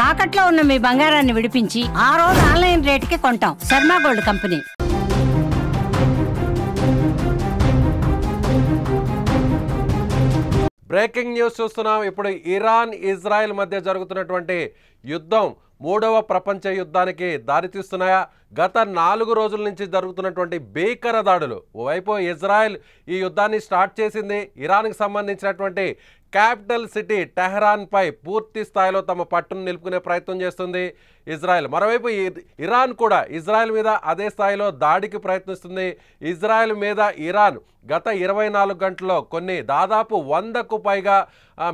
తాకట్లో ఉన్న మీ బంగారాన్ని విడిపించి ఆ రోజు ఆన్లైన్ రేటుకి కొంటాం. Sharma gold company. Breaking news చూస్తున్నాం. ఇప్పుడు ఇరాన్ ఇజ్రాయెల్ మధ్య జరుగుతున్నటువంటి యుద్ధం మూడవ ప్రపంచ యుద్ధానికి దారితీస్తున్నాయా? గత 4 రోజుల నుంచి జరుగుతున్నటువంటి భీకర దాడులు, ఓవైపు ఇజ్రాయెల్ ఈ యుద్ధాన్ని స్టార్ట్ చేసింది. ఇరాన్కి సంబంధించినటువంటి క్యాపిటల్ సిటీ టెహరాన్పై పూర్తి స్థాయిలో తమ పట్టును నిలుపుకునే ప్రయత్నం చేస్తుంది ఇజ్రాయెల్. మరోవైపు ఇరాన్ కూడా ఇజ్రాయెల్ మీద అదే స్థాయిలో దాడికి ప్రయత్నిస్తుంది. ఇజ్రాయెల్ మీద ఇరాన్ గత 24 గంటల్లో దాదాపు 100కు పైగా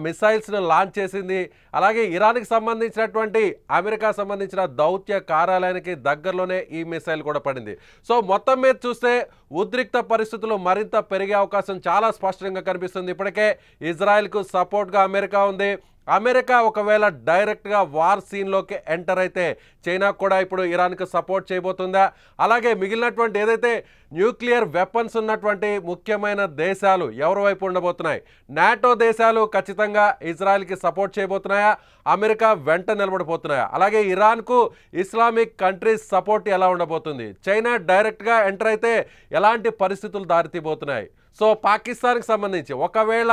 మిసైల్స్ను లాంచ్ చేసింది. అలాగే ఇరాన్కి సంబంధించినటువంటి అమెరికా సంబంధించిన దౌత్య కార్యాలయానికి దగ్గరలోనే ఈ మిసైల్ కూడా పడింది. సో మొత్తం మీద చూస్తే ఉద్రిక్త పరిస్థితులు మరింత పెరిగే అవకాశం చాలా స్పష్టంగా కనిపిస్తుంది. ఇప్పటికే ఇజ్రాయెల్కు సపోర్ట్గా అమెరికా ఉంది. అమెరికా ఒకవేళ డైరెక్ట్గా వార్ సీన్లోకి ఎంటర్ అయితే చైనా కూడా ఇప్పుడు ఇరాన్కు సపోర్ట్ చేయబోతుందా? అలాగే మిగిలినటువంటి ఏదైతే న్యూక్లియర్ వెపన్స్ ఉన్నటువంటి ముఖ్యమైన దేశాలు ఎవరి వైపు ఉండబోతున్నాయి? నాటో దేశాలు ఖచ్చితంగా ఇజ్రాయెల్కి సపోర్ట్ చేయబోతున్నాయా? అమెరికా వెంట నిలబడిపోతున్నాయా? అలాగే ఇరాన్కు ఇస్లామిక్ కంట్రీస్ సపోర్ట్ ఎలా ఉండబోతుంది? చైనా డైరెక్ట్గా ఎంటర్ అయితే ఎలాంటి పరిస్థితులు దారితీయబోతున్నాయి? సో పాకిస్తాన్కి సంబంధించి ఒకవేళ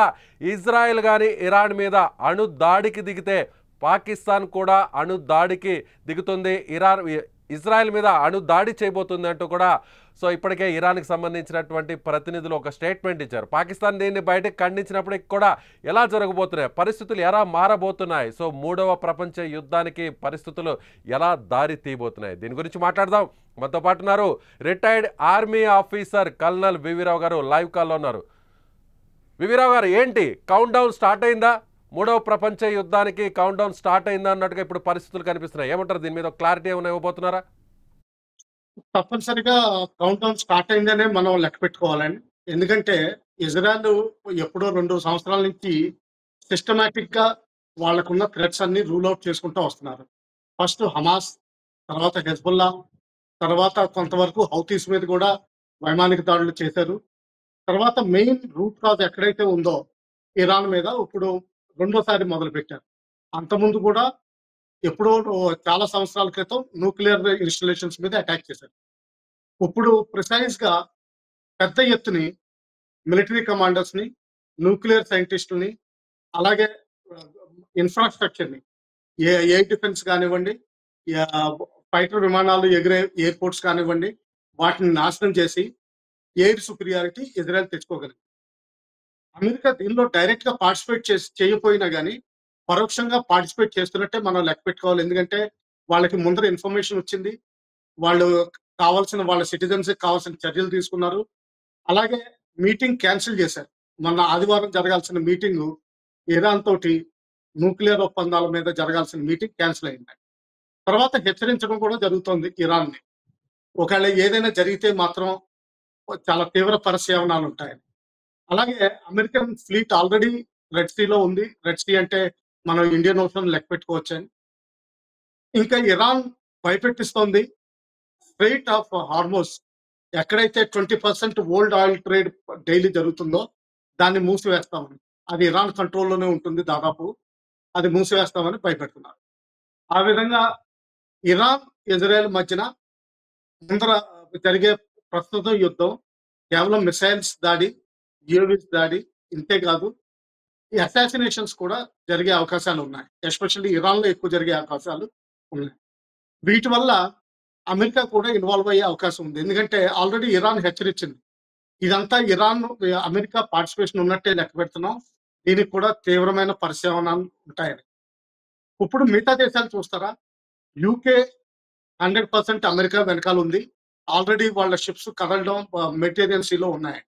ఇజ్రాయెల్ కానీ ఇరాన్ మీద అణు దాడికి దిగితే పాకిస్తాన్ కూడా అణు దాడికి దిగుతుంది. ఇజ్రాయెల్ మీద అణు దాడి చేయబోతుంది అంటూ కూడా సో ఇప్పటికే ఇరాన్కి సంబంధించినటువంటి ప్రతినిధులు ఒక స్టేట్మెంట్ ఇచ్చారు. పాకిస్తాన్ దీన్ని బయటకు ఖండించినప్పటికీ కూడా ఎలా జరగబోతున్నాయి, పరిస్థితులు ఎలా మారబోతున్నాయి, సో మూడవ ప్రపంచ యుద్ధానికి పరిస్థితులు ఎలా దారి తీయబోతున్నాయి, దీని గురించి మాట్లాడదాం. మనతో పాటు ఉన్నారు retired army officer colonel V V Rao గారు, లైవ్ కాల్లో ఉన్నారు. వివిరావు గారు, ఏంటి కౌంట్ డౌన్ స్టార్ట్ అయిందా? మూడవ ప్రపంచ యుద్ధానికి కౌంట్ డౌన్ స్టార్ట్ అయిందా అన్నట్టుగా ఇప్పుడు పరిస్థితులు కనిపిస్తున్నాయి. ఏమంటారు దీని మీద? క్లారిటీ ఏమైనా ఇవ్వబోతున్నారా? తప్పనిసరిగా కౌంట్ డౌన్ స్టార్ట్ అయిందనే మనం లెక్క పెట్టుకోవాలండి. ఎందుకంటే ఇజ్రాయెల్ ఎప్పుడో 2 సంవత్సరాల నుంచి సిస్టమాటిక్ గా వాళ్ళకున్న థ్రెట్స్ అన్ని రూల్ అవుట్ చేసుకుంటూ వస్తున్నారు. ఫస్ట్ హమాస్, తర్వాత హెజ్బుల్లా, తర్వాత కొంతవరకు హౌతీస్ మీద కూడా వైమానిక దాడులు చేశారు. తర్వాత మెయిన్ రూట్ కాజ్ ఎక్కడైతే ఉందో ఇరాన్ మీద ఇప్పుడు రెండోసారి మొదలు పెట్టారు. అంతకుముందు కూడా ఎప్పుడో చాలా సంవత్సరాల క్రితం న్యూక్లియర్ ఇన్స్టాలేషన్స్ మీద అటాక్ చేశారు. ఇప్పుడు ప్రిసైజ్ గా పెద్ద ఎత్తుని మిలిటరీ కమాండర్స్ ని, న్యూక్లియర్ సైంటిస్టుల్ని, అలాగే ఇన్ఫ్రాస్ట్రక్చర్ ని, ఎయిర్ డిఫెన్స్ కానివ్వండి, ఫైటర్ విమానాలు ఎగిరే ఎయిర్పోర్ట్స్ కానివ్వండి, వాటిని నాశనం చేసి ఎయిర్ సుపీరియారిటీ ఇజ్రాయెల్ తెచ్చుకోగలిగింది. అమెరికా దీనిలో డైరెక్ట్ గా పార్టిసిపేట్ చేయకపోయినా కానీ పరోక్షంగా పార్టిసిపేట్ చేస్తున్నట్టే మనం లెక్క పెట్టుకోవాలి. ఎందుకంటే వాళ్ళకి ముందర ఇన్ఫర్మేషన్ వచ్చింది, వాళ్ళు కావాల్సిన వాళ్ళ సిటిజన్స్ కావాల్సిన చర్యలు తీసుకున్నారు. అలాగే మీటింగ్ క్యాన్సిల్ చేశారు. మొన్న ఆదివారం జరగాల్సిన మీటింగ్ ఇరాన్ తోటి న్యూక్లియర్ ఒప్పందాల మీద జరగాల్సిన మీటింగ్ క్యాన్సిల్ అయింది. తర్వాత హెచ్చరించడం కూడా జరుగుతోంది ఇరాన్ ని, ఒకవేళ ఏదైనా జరిగితే మాత్రం చాలా తీవ్ర పరిశీలనలు ఉంటాయని. అలాగే అమెరికన్ ఫ్లీట్ ఆల్రెడీ రెడ్ సీలో ఉంది. రెడ్ సీ అంటే మనం ఇండియన్ ఓషన్ లెక్క పెట్టుకోవచ్చు అని. ఇంకా ఇరాన్ భయపెట్టిస్తోంది, స్ట్రెయిట్ ఆఫ్ హార్మోస్ ఎక్కడైతే 20% ఓల్డ్ ఆయిల్ ట్రేడ్ డైలీ జరుగుతుందో దాన్ని మూసివేస్తామని, అది ఇరాన్ కంట్రోల్లోనే ఉంటుంది దాదాపు, అది మూసివేస్తామని భయపెడుతున్నారు. ఆ విధంగా ఇరాన్ ఇజ్రాయెల్ మధ్యన ముందర జరిగే ప్రస్తుత యుద్ధం కేవలం మిసైల్స్ దాడి, యుఎవిస్ దాడి ఇంతే కాదు, ఈ అసాసినేషన్స్ కూడా జరిగే అవకాశాలు ఉన్నాయి. ఎస్పెషల్లీ ఇరాన్ లో ఎక్కువ జరిగే అవకాశాలు ఉన్నాయి. వీటి వల్ల అమెరికా కూడా ఇన్వాల్వ్ అయ్యే అవకాశం ఉంది. ఎందుకంటే ఆల్రెడీ ఇరాన్ హెచ్చరించింది, ఇదంతా ఇరాన్ అమెరికా పార్టిసిపేషన్ ఉన్నట్టే లెక్క పెడుతున్నాం, దీనికి కూడా తీవ్రమైన పరిశీలనలు ఉంటాయని. ఇప్పుడు మిగతా దేశాలు చూస్తారా, యూకే 100% అమెరికా వెనకాల ఉంది. ఆల్రెడీ వాళ్ళ షిప్స్ కదలడం మెటీరియల్ సీలో ఉన్నాయి.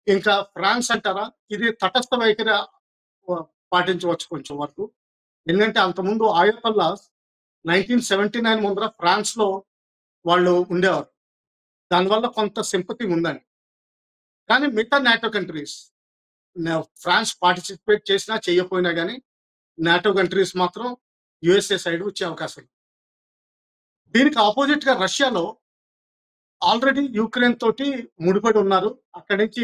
ఇంకా ఫ్రాన్స్ అంటారా, ఇది తటస్థ వైఖరి పాటించవచ్చు కొంచెం వరకు. ఎందుకంటే అంతకుముందు ఆయతొల్లాస్ 1979 ముందర ఫ్రాన్స్ లో వాళ్ళు ఉండేవారు, దానివల్ల కొంత సింపతి ఉందండి. కానీ మిగతా నాటో కంట్రీస్, ఫ్రాన్స్ పార్టిసిపేట్ చేసినా చేయకపోయినా కానీ నాటో కంట్రీస్ మాత్రం యుఎస్ఏ సైడ్ వచ్చే అవకాశం. దీనికి ఆపోజిట్ గా రష్యాలో ఆల్రెడీ యుక్రెయిన్ తోటి ముడిపడి ఉన్నారు. అక్కడి నుంచి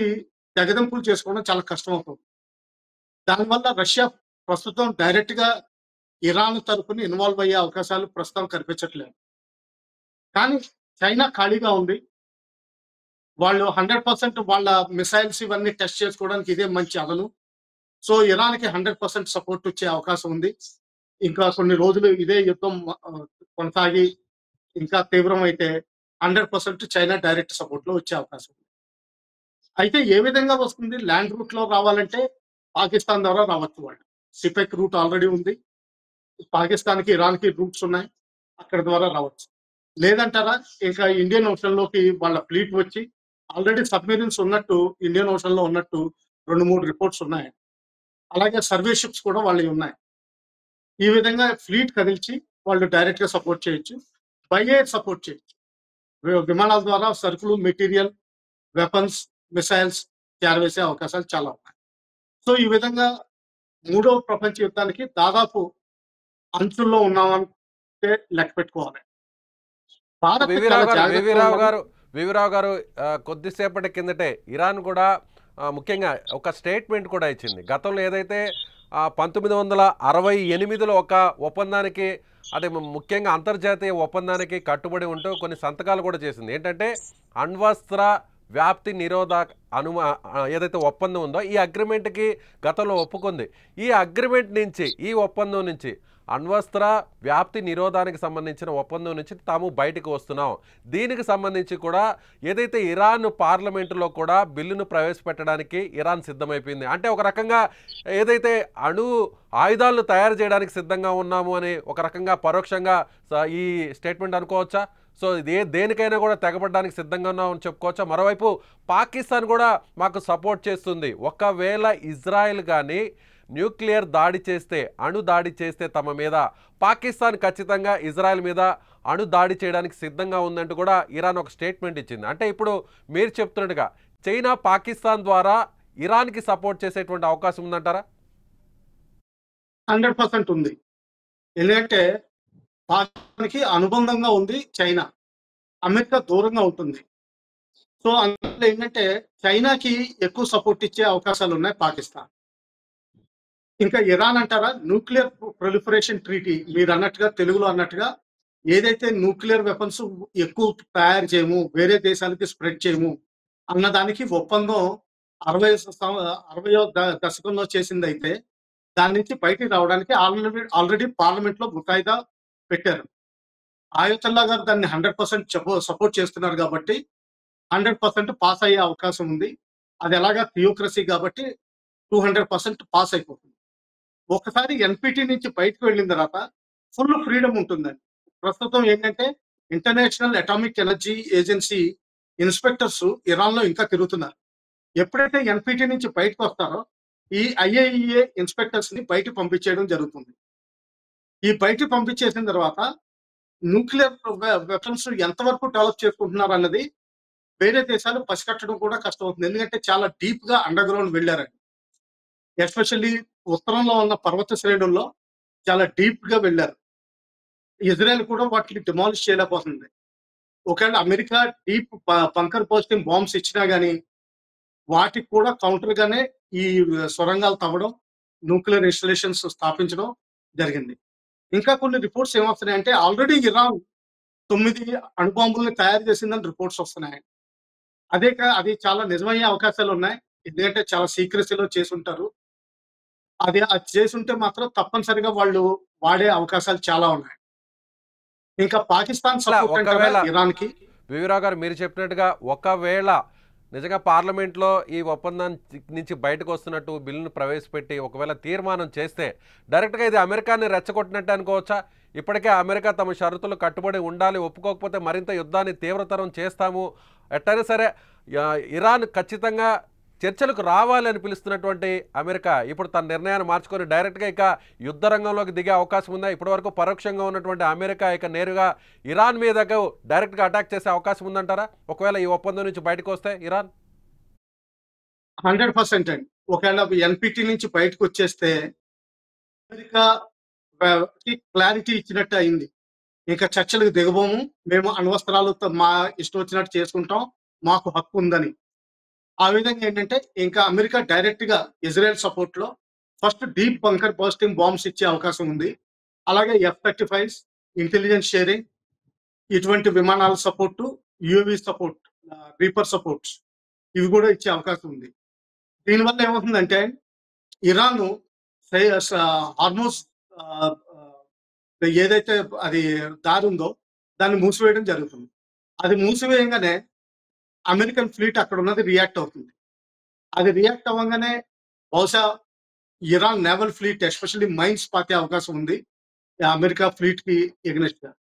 తెగదెంపులు చేసుకోవడం చాలా కష్టం అవుతుంది. దానివల్ల రష్యా ప్రస్తుతం డైరెక్ట్ గా ఇరాన్ తరపున ఇన్వాల్వ్ అయ్యే అవకాశాలు ప్రస్తుతం కనిపించట్లేదు. కానీ చైనా ఖాళీగా ఉంది. వాళ్ళు 100% వాళ్ళ మిసైల్స్ ఇవన్నీ టెస్ట్ చేసుకోవడానికి ఇదే మంచి అదను. సో, ఇరాన్‌కి 100% సపోర్ట్ వచ్చే అవకాశం ఉంది. ఇంకా కొన్ని రోజులు ఇదే యుద్ధం కొనసాగి ఇంకా తీవ్రమైతే 100% చైనా డైరెక్ట్ సపోర్ట్‌లో వచ్చే అవకాశం ఉంది. అయితే ఏ విధంగా వస్తుంది? ల్యాండ్ రూట్‌లో రావాలంటే పాకిస్తాన్ ద్వారా రావచ్చు వాళ్ళు. సిపెక్ రూట్ ఆల్రెడీ ఉంది. పాకిస్తాన్‌కి, ఇరాన్‌కి రూట్స్ ఉన్నాయి. అక్కడి ద్వారా రావచ్చు. లేదంటారా ఇంకా ఇండియన్ ఓషన్‌లోకి వాళ్ళ ఫ్లీట్ వచ్చి ఆల్రెడీ సబ్‌మెరైన్స్ ఉన్నట్టు ఇండియన్ ఓషన్‌లో ఉన్నట్టు 2, 3 రిపోర్ట్స్ ఉన్నాయి. అలాగే సర్వే షిప్స్ కూడా వాళ్ళయి ఉన్నాయి. ఈ విధంగా ఫ్లీట్ కదిల్చి వాళ్ళు డైరెక్ట్‌గా సపోర్ట్ చేయొచ్చు. బై ఎయిర్ సపోర్ట్ చేయొచ్చు. విమానాల ద్వారా సరుకులు, మెటీరియల్, వెపన్స్, మిసైల్స్ చేరవేసే అవకాశాలు చాలా ఉన్నాయి. సో, ఈ విధంగా మూడవ ప్రపంచ యుద్ధానికి దాదాపు అంచుల్లో ఉన్నామంటే లెక్క పెట్టుకోవాలి. భారత్ చాలా జాగ్రత్తగా ఉండాలి. వివి రావు గారు కొద్దిసేపటి కిందటే ఇరాన్ కూడా ముఖ్యంగా ఒక స్టేట్మెంట్ కూడా ఇచ్చింది. గతంలో ఏదైతే 1968లో ఒక ఒప్పందానికి, అదే ముఖ్యంగా అంతర్జాతీయ ఒప్పందానికి కట్టుబడి ఉంటూ కొన్ని సంతకాలు కూడా చేసింది. ఏంటంటే అణ్వస్త్ర వ్యాప్తి నిరోధక ఏదైతే ఒప్పందం ఉందో ఈ అగ్రిమెంట్కి గతంలో ఒప్పుకుంది. ఈ అగ్రిమెంట్ నుంచి, ఈ ఒప్పందం నుంచి, అణ్వస్త్ర వ్యాప్తి నిరోధానికి సంబంధించిన ఒప్పందం నుంచి తాము బయటకు వస్తున్నాం. దీనికి సంబంధించి కూడా ఏదైతే ఇరాన్ పార్లమెంటులో కూడా బిల్లును ప్రవేశపెట్టడానికి ఇరాన్ సిద్ధమైపోయింది. అంటే ఒక రకంగా ఏదైతే ఆయుధాలను తయారు చేయడానికి సిద్ధంగా ఉన్నాము అని ఒక రకంగా పరోక్షంగా ఈ స్టేట్మెంట్ అనుకోవచ్చా? సో దేనికైనా కూడా తెగబడడానికి సిద్ధంగా ఉన్నామని చెప్పుకోవచ్చా? మరోవైపు పాకిస్తాన్ కూడా మాకు సపోర్ట్ చేస్తుంది. ఒకవేళ ఇజ్రాయెల్ కానీ న్యూక్లియర్ దాడి చేస్తే, అణు దాడి చేస్తే తమ మీద, పాకిస్తాన్ ఖచ్చితంగా ఇజ్రాయెల్ మీద అణు దాడి చేయడానికి సిద్ధంగా ఉందంటూ కూడా ఇరాన్ ఒక స్టేట్మెంట్ ఇచ్చింది. అంటే ఇప్పుడు మీరు చెప్తున్నట్టుగా చైనా పాకిస్తాన్ ద్వారా ఇరాన్కి సపోర్ట్ చేసేటువంటి అవకాశం ఉందంటారా? 100% ఉంది. ఎందుకంటే పాకిస్తాన్‌కి అనుబంధంగా ఉంది చైనా. అమెరికా దూరంగా ఉంటుంది. సో, అందువల్ల ఏంటంటే చైనాకి ఎక్కువ సపోర్ట్ ఇచ్చే అవకాశాలు ఉన్నాయి పాకిస్తాన్. ఇంకా ఇరాన్ అంటారా? న్యూక్లియర్ ప్రొలిఫరేషన్ ట్రీటీ మీరన్నట్టుగా, తెలుగులో అన్నట్టుగా ఏదైతే న్యూక్లియర్ వెపన్స్ ఎక్కువ తయారు చేయము, వేరే దేశాలకి స్ప్రెడ్ చేయము అన్నదానికి ఒప్పందం 60వ దశకంలో చేసిందైతే దాని నుంచి బయటికి రావడానికి ఆల్రెడీ పార్లమెంట్‌లో ముసాయిదా పెట్టారు. ఆయతుల్లా గారు దాన్ని 100% సపోర్ట్ చేస్తున్నారు కాబట్టి 100% పాస్ అయ్యే అవకాశం ఉంది. అది ఎలాగా థియోక్రసీ కాబట్టి 200% పాస్ అయిపోతుంది. ఒకసారి ఎన్‌పిటి నుంచి బయటకు వెళ్ళిన తర్వాత ఫుల్ ఫ్రీడమ్ ఉంటుందండి. ప్రస్తుతం ఏంటంటే international atomic energy agency inspectors ఇరాన్‌లో ఇంకా తిరుగుతున్నారు. ఎప్పుడైతే ఎన్‌పిటి నుంచి బయటకు వస్తారో ఈ ఐఏఈఏ ఇన్స్‌పెక్టర్స్‌ని బయటకు పంపించేయడం జరుగుతుంది. ఈ బయటకు పంపించేసిన తర్వాత న్యూక్లియర్ వెపన్స్ ఎంతవరకు డెవలప్ చేసుకుంటున్నారు అన్నది వేరే దేశాలు పసిగట్టడం కూడా కష్టమవుతుంది. ఎందుకంటే చాలా డీప్‌గా అండర్ గ్రౌండ్ వెళ్లారండి. ఎస్పెషల్లీ ఉత్తరంలో ఉన్న పర్వత శ్రేణుల్లో చాలా డీప్‌గా వెళ్లారు. ఇజ్రాయెల్ కూడా వాటిని డిమాలిష్ చేయలేకపోతుంది. ఒకవేళ America deep bunker busting bombs ఇచ్చినా గాని వాటికి కూడా కౌంటర్ గానే ఈ సొరంగాలు తవ్వడం, న్యూక్లియర్ ఇన్‌స్టాలేషన్స్ స్థాపించడం జరిగింది. ఇంకా కొన్ని రిపోర్ట్స్ ఏమొస్తున్నాయంటే ఆల్రెడీ ఇరాన్ 9 అణుబాంబుల్ని తయారు చేసిందని రిపోర్ట్స్ వస్తున్నాయి. అది చాలా నిజమయ్యే అవకాశాలు ఉన్నాయి. ఎందుకంటే చాలా సీక్రెసీలో చేసుంటారు. అది చేసుంటే మాత్రం తప్పనిసరిగా వాళ్ళు వాడే అవకాశాలు చాలా ఉన్నాయి. ఇంకా పాకిస్తాన్ సపోర్ట్ ఒకవేళ అంటారా ఇరాన్‌కి? వివిరావు గారు మీరు చెప్పినట్టుగా ఒకవేళ నిజంగా పార్లమెంట్లో ఈ ఒప్పందం నుంచి బయటకు వస్తున్నట్టు బిల్లును ప్రవేశపెట్టి ఒకవేళ తీర్మానం చేస్తే డైరెక్ట్గా ఇది అమెరికాని రెచ్చగొట్టినట్టు అనుకోవచ్చా? ఇప్పటికే అమెరికా తమ షరతులు కట్టుబడి ఉండాలి, ఒప్పుకోకపోతే మరింత యుద్ధాన్ని తీవ్రతరం చేస్తాము, ఎట్టైనా సరే ఇరాన్ ఖచ్చితంగా చర్చలకు రావాలని పిలుస్తున్నటువంటి అమెరికా ఇప్పుడు తన నిర్ణయాన్ని మార్చుకొని డైరెక్ట్గా ఇక యుద్ధ రంగంలోకి దిగే అవకాశం ఉందా? ఇప్పటివరకు పరోక్షంగా ఉన్నటువంటి అమెరికా ఇక నేరుగా ఇరాన్ మీదకు డైరెక్ట్గా అటాక్ చేసే అవకాశం ఉందంటారా ఒకవేళ ఈ ఒప్పందం నుంచి బయటకు వస్తే ఇరాన్? 100% అండి. ఒకవేళ ఎన్‌పిటి నుంచి బయటకు వచ్చేస్తే అమెరికా క్లారిటీ ఇచ్చినట్టు అయింది. ఇంకా చర్చలకు దిగబోము. మేము అణ్వస్త్రాలతో మా ఇష్టం వచ్చినట్టు చేసుకుంటాం. మాకు హక్కు ఉందని. ఆ విధంగా ఏంటంటే ఇంకా అమెరికా డైరెక్ట్‌గా ఇజ్రాయెల్ సపోర్ట్‌లో first deep bunker busting bombs ఇచ్చే అవకాశం ఉంది. అలాగే F-35 ఇంటెలిజెన్స్ షేరింగ్, ఇటువంటి విమానాల support, UAV support, reaper supports ఇవి కూడా ఇచ్చే అవకాశం ఉంది. దీనివల్ల ఏమవుతుందంటే ఇరాన్ హార్మోస్ ఏదైతే అది దారి ఉందో దాన్ని మూసివేయడం జరుగుతుంది. అది మూసివేయంగానే అమెరికన్ ఫ్లీట్ అక్కడ ఉన్నది రియాక్ట్ అవుతుంది. అది రియాక్ట్ అవ్వగానే బహుశా Iran naval fleet especially mines పాకే అవకాశం ఉంది అమెరికా ఫ్లీట్ కి ఎగ్నెస్ట్ గా.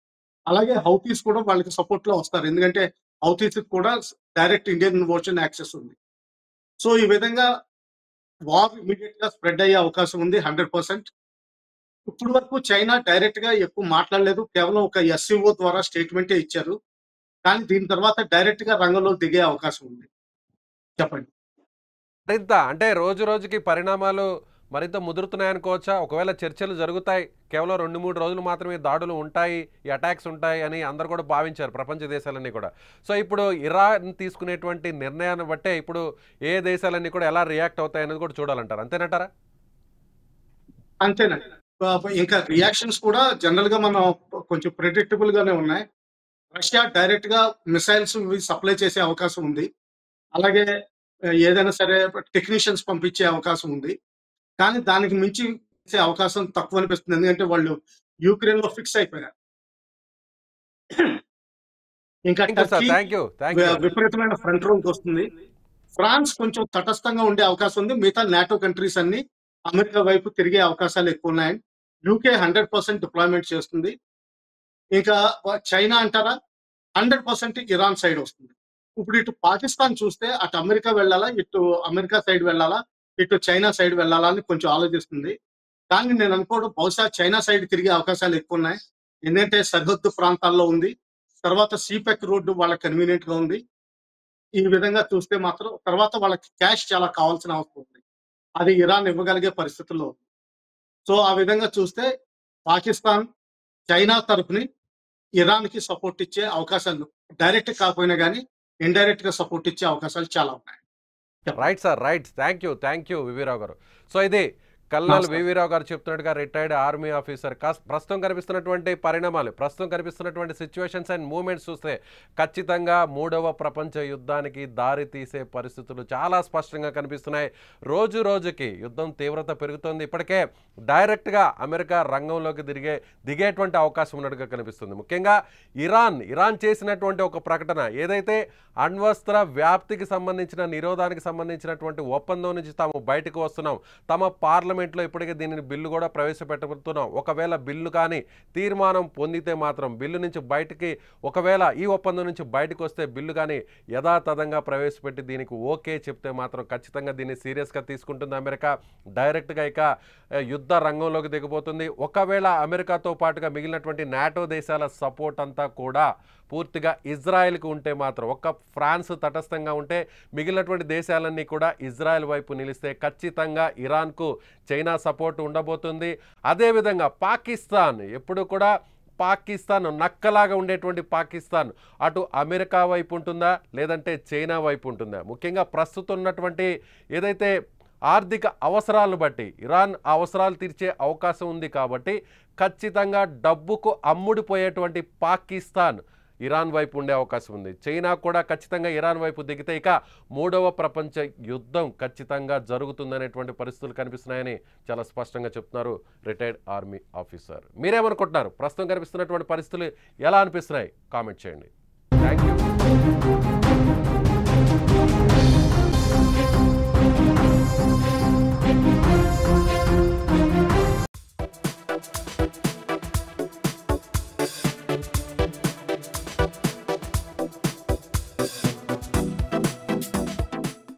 అలాగే హౌతీస్ కూడా వాళ్ళకి సపోర్ట్ లో వస్తారు, ఎందుకంటే హౌతీస్ కూడా డైరెక్ట్ ఇండియన్ ఓషన్ యాక్సెస్ ఉంది. సో ఈ విధంగా వార్ ఇమీడియట్ గా స్ప్రెడ్ అయ్యే అవకాశం ఉంది 100%. ఇప్పుడు వరకు చైనా డైరెక్ట్ గా ఎక్కువ మాట్లాడలేదు, కేవలం ఒక ఎస్సీఓ ద్వారా స్టేట్మెంటే ఇచ్చారు. కానీ దీని తర్వాత డైరెక్ట్ గా రంగంలో దిగే అవకాశం ఉంది. చెప్పండి. మరింత అంటే రోజు రోజుకి పరిణామాలు మరింత ముదురుతున్నాయనుకోవచ్చా? ఒకవేళ చర్చలు జరుగుతాయి, కేవలం 2-3 రోజులు మాత్రమే దాడులు ఉంటాయి, ఈ అటాక్స్ ఉంటాయి అని అందరు కూడా భావించారు ప్రపంచ దేశాలన్నీ కూడా. సో ఇప్పుడు ఇరాన్ తీసుకునేటువంటి నిర్ణయాన్ని బట్టే ఇప్పుడు ఏ దేశాలన్నీ కూడా ఎలా రియాక్ట్ అవుతాయి అనేది కూడా చూడాలంటారు, అంతేనంటారా? అంతేనండి. ఇంకా రియాక్షన్స్ కూడా జనరల్ గా మనం కొంచెం ప్రెడిక్టబుల్ గానే ఉన్నాయి. రష్యా డైరెక్ట్ గా మిసైల్స్ సప్లై చేసే అవకాశం ఉంది. అలాగే ఏదైనా సరే టెక్నీషియన్స్ పంపించే అవకాశం ఉంది. కానీ దానికి మించి చేసే అవకాశం తక్కువ అనిపిస్తుంది, ఎందుకంటే వాళ్ళు యూక్రెయిన్ లో ఫిక్స్ అయిపోయారు. ఇంకా విపరీతమైన ఫ్రంట్ రోల్కి వస్తుంది. ఫ్రాన్స్ కొంచెం తటస్థంగా ఉండే అవకాశం ఉంది. మిగతా నాటో కంట్రీస్ అన్ని అమెరికా వైపు తిరిగే అవకాశాలు ఎక్కువ ఉన్నాయి. యూకే 100% డిప్లాయ్మెంట్ చేస్తుంది. ఇంకా చైనా అంటారా 100% ఇరాన్ సైడ్ వస్తుంది. ఇప్పుడు ఇటు పాకిస్తాన్ చూస్తే అటు అమెరికా వెళ్ళాలా, ఇటు అమెరికా సైడ్ వెళ్ళాలా, ఇటు చైనా సైడ్ వెళ్ళాలా అని కొంచెం ఆలోచిస్తుంది. కానీ నేను అనుకోవడం బహుశా చైనా సైడ్ తిరిగే అవకాశాలు ఎక్కువ ఉన్నాయి, ఎందుకంటే సరిహద్దు ప్రాంతాల్లో ఉంది. తర్వాత సీపెక్ రోడ్డు వాళ్ళకి కన్వీనియంట్ గా ఉంది. ఈ విధంగా చూస్తే మాత్రం తర్వాత వాళ్ళకి క్యాష్ చాలా కావాల్సిన అవసరం ఉంది, అది ఇరాన్ ఇవ్వగలిగే పరిస్థితుల్లో ఉంది. సో ఆ విధంగా చూస్తే పాకిస్తాన్ చైనా తరపుని ఇరాన్ కి సపోర్ట్ ఇచ్చే అవకాశాలు డైరెక్ట్ కాకపోయినా కానీ ఇండైరెక్ట్ గా సపోర్ట్ ఇచ్చే అవకాశాలు చాలా ఉన్నాయి. Right sir, right. Thank you V V Rao గారు. సో ఇది కల్నల్ వివిరావు గారు చెప్తున్నట్టుగా రిటైర్డ్ ఆర్మీ ఆఫీసర్. ప్రస్తుతం కనిపిస్తున్నటువంటి పరిణామాలు, ప్రస్తుతం కనిపిస్తున్నటువంటి సిచ్యువేషన్స్ అండ్ మూమెంట్స్ చూస్తే ఖచ్చితంగా 3వ ప్రపంచ యుద్ధానికి దారి తీసే పరిస్థితులు చాలా స్పష్టంగా కనిపిస్తున్నాయి. రోజు రోజుకి యుద్ధం తీవ్రత పెరుగుతుంది. ఇప్పటికే డైరెక్ట్గా అమెరికా రంగంలోకి దిగేటువంటి అవకాశం ఉన్నట్టుగా కనిపిస్తుంది. ముఖ్యంగా ఇరాన్ చేసినటువంటి ఒక ప్రకటన ఏదైతే అణ్వస్త్ర వ్యాప్తికి సంబంధించిన నిరోధానికి సంబంధించినటువంటి ఒప్పందం నుంచి తాము బయటకు వస్తున్నాం, తమ పార్లమెంట్లో ఇప్పటికే దీనిని బిల్లు కూడా ప్రవేశపెట్టబోతున్నాం, ఒకవేళ బిల్లు కానీ తీర్మానం పొందితే మాత్రం బిల్లు నుంచి బయటికి, ఒకవేళ ఈ ఒప్పందం నుంచి బయటకు వస్తే బిల్లు కానీ యథాతథంగా ప్రవేశపెట్టి దీనికి ఓకే చెప్తే మాత్రం ఖచ్చితంగా దీన్ని సీరియస్గా తీసుకుంటుంది అమెరికా. డైరెక్ట్గా ఇక యుద్ధ రంగంలోకి దిగబోతుంది. ఒకవేళ అమెరికాతో పాటుగా మిగిలినటువంటి నాటో దేశాల సపోర్ట్ అంతా కూడా పూర్తిగా ఇజ్రాయెల్కి ఉంటే మాత్రం, ఒక్క ఫ్రాన్స్ తటస్థంగా ఉంటే మిగిలినటువంటి దేశాలన్నీ కూడా ఇజ్రాయెల్ వైపు నిలిస్తే ఖచ్చితంగా ఇరాన్కు చైనా సపోర్ట్ ఉండబోతుంది. అదేవిధంగా పాకిస్తాన్ ఎప్పుడు కూడా నక్కలాగా ఉండేటువంటి పాకిస్తాన్ అటు అమెరికా వైపు ఉంటుందా లేదంటే చైనా వైపు ఉంటుందా? ముఖ్యంగా ప్రస్తుతం ఉన్నటువంటి ఏదైతే ఆర్థిక అవసరాలను బట్టి ఇరాన్ అవసరాలు తీర్చే అవకాశం ఉంది కాబట్టి ఖచ్చితంగా డబ్బుకు అమ్ముడిపోయేటువంటి పాకిస్తాన్ ఇరాన్ వైపు ఉండే అవకాశం ఉంది. చైనా కూడా ఖచ్చితంగా ఇరాన్ వైపు దిగితే ఇక 3వ ప్రపంచ యుద్ధం ఖచ్చితంగా జరుగుతుందనేటువంటి పరిస్థితులు కనిపిస్తున్నాయని చాలా స్పష్టంగా చెప్తున్నారు రిటైర్డ్ ఆర్మీ ఆఫీసర్. మీరేమనుకుంటున్నారు? ప్రస్తుతం కనిపిస్తున్నటువంటి పరిస్థితులు ఎలా అనిపిస్తున్నాయి? కామెంట్ చేయండి. Thank you.